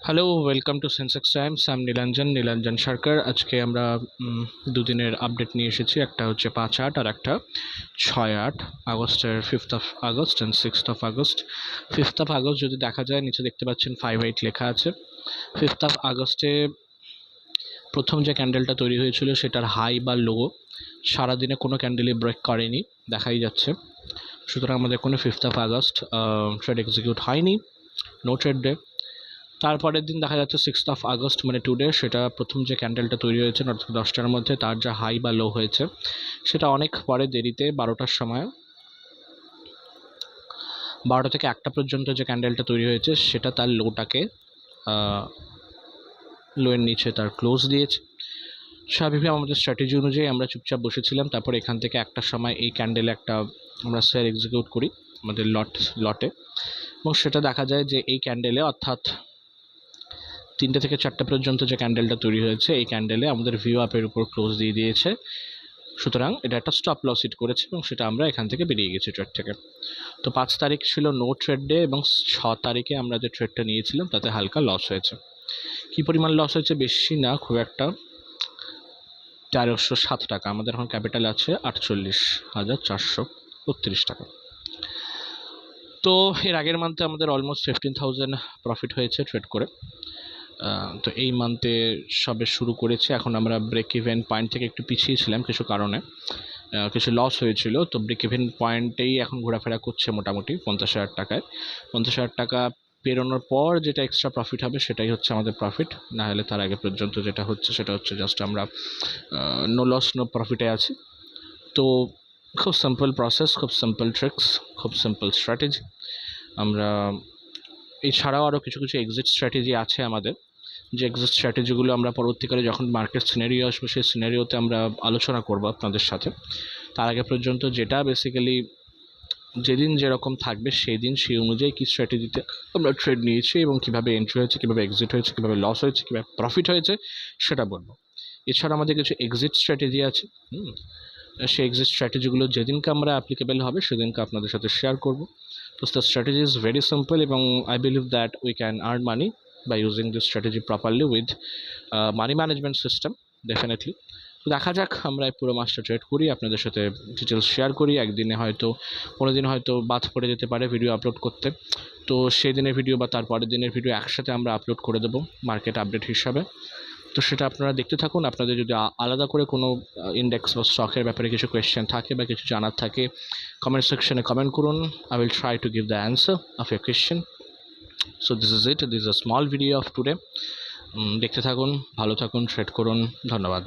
Hello, welcome to Sensex Times. আমি নীলাঞ্জন সরকার। আজকে আমরা দুদিনের আপডেট নিয়ে এসেছি। একটা হচ্ছে 5/8 আর একটা 6/8 আগস্টের, 5th August and 6th August. 5th August যদি দেখা যায়, নিচে দেখতে পাচ্ছেন 5/8 লেখা আছে। 5th আগস্টে প্রথম যে ক্যান্ডেলটা তৈরি হয়েছিল সেটার হাই বা লো সারাদিনে কোনো ক্যান্ডেলই ব্রেক করেনি, দেখাই যাচ্ছে। সুতরাং আমাদের কোনো 5th আগস্ট ট্রেড এক্সিকিউট হয়নি, নো ট্রেড ডে। তারপরের দিন দেখা যাচ্ছে 6th আগস্ট মানে টুডে, সেটা প্রথম যে ক্যান্ডেলটা তৈরি হয়েছে 10টার মধ্যে, তার যা হাই বা লো হয়েছে সেটা অনেক পরে দেরিতে 12টার সময়, 12টা থেকে 1টা পর্যন্ত যে ক্যান্ডেলটা তৈরি হয়েছে সেটা তার লোটাকে লোয়ের নিচে তার ক্লোজ দিয়েছে। স্বাভাবিকভাবে আমাদের স্ট্র্যাটেজি অনুযায়ী আমরা চুপচাপ বসেছিলাম। তারপর এখান থেকে 1টার সময় এই ক্যান্ডেলে একটা আমরা সেল এক্সিকিউট করি আমাদের লটে, এবং সেটা দেখা যায় যে এই ক্যান্ডেলে, অর্থাৎ 3টে থেকে 4টে পর্যন্ত যে ক্যান্ডেলটা তৈরি হয়েছে এই ক্যান্ডেলে আমাদের ভিউ আপের উপর ক্লোজ দিয়ে দিয়েছে। সুতরাং এটা একটা স্টপ লস হিট করেছে এবং সেটা আমরা এখান থেকে বেরিয়ে গেছি ট্রেড থেকে। তো 5 তারিখ ছিল নো ট্রেড ডে, এবং 6 তারিখে আমরা যে ট্রেডটা নিয়েছিলাম তাতে হালকা লস হয়েছে। কী পরিমাণ লস হয়েছে? বেশি না, খুব একটা, 1307 টাকা। আমাদের এখন ক্যাপিটাল আছে 48,432 টাকা। তো এর আগের মান্থে আমাদের অলমোস্ট 15,000 প্রফিট হয়েছে ট্রেড করে। তো এই মান্থে সবে শুরু করেছে। এখন আমরা ব্রেক ইভেন পয়েন্ট থেকে একটু পিছিয়ে ছিলাম কিছু কারণে, কিছু লস হয়েছিল। তো ব্রেক ইভেন পয়েন্টেই এখন ঘোরাফেরা করছে মোটামুটি 50,000 টাকায়। 50,000 টাকা পেরোনোর পর যেটা এক্সট্রা প্রফিট হবে সেটাই হচ্ছে আমাদের প্রফিট। না হলে তার আগে পর্যন্ত যেটা হচ্ছে সেটা হচ্ছে জাস্ট আমরা নো লস নো প্রফিটে আছি। তো খুব সিম্পল প্রসেস, খুব সিম্পল ট্রিক্স, খুব সিম্পল স্ট্র্যাটেজি। আমরা এছাড়াও আরও কিছু কিছু এক্সিট স্ট্র্যাটেজি আছে আমাদের, যে এক্সিট স্ট্র্যাটেজিগুলো আমরা পরবর্তীকালে যখন মার্কেট সিনারিও আসবে সেই সিনারিওতে আমরা আলোচনা করব আপনাদের সাথে। তার আগে পর্যন্ত যেটা বেসিক্যালি যেদিন যেরকম থাকবে সেই দিন সেই অনুযায়ী কী স্ট্র্যাটেজিতে আমরা ট্রেড নিয়েছি এবং কীভাবে এন্ট্রি হয়েছে, কীভাবে এক্সিট হয়েছে, কীভাবে লস হয়েছে, কীভাবে প্রফিট হয়েছে সেটা বলবো। এছাড়া আমাদের কিছু এক্সিট স্ট্র্যাটেজি আছে, সেই এক্সিট স্ট্র্যাটেজিগুলো যেদিনকে আমরা অ্যাপ্লিকেবল হবে সেদিনকে আপনাদের সাথে শেয়ার করব। তো the strategy is very simple, এবং I believe that we can earn money by using this strategy properly with money management system, definitely. তো দেখা যাক, আমরা পুরো মাসটা ট্রেড করি, আপনাদের সাথে ডিটেলস শেয়ার করি। একদিনে হয়তো, কোনো দিন হয়তো বাদ পড়ে যেতে পারে ভিডিও আপলোড করতে, তো সেই দিনের ভিডিও বা তারপরের দিনের ভিডিও একসাথে আমরা আপলোড করে দেবো মার্কেট আপডেট হিসাবে। তো সেটা আপনারা দেখতে থাকুন। আপনাদের যদি আলাদা করে কোনো ইন্ডেক্স বা স্টকের ব্যাপারে কিছু কোয়েশ্চেন থাকে বা কিছু জানার থাকে, কমেন্ট সেকশনে কমেন্ট করুন। I will try to give the answer of your question. So this is it. This is a small video of today. দেখতে থাকুন, ভালো থাকুন, ট্রেড করুন। ধন্যবাদ।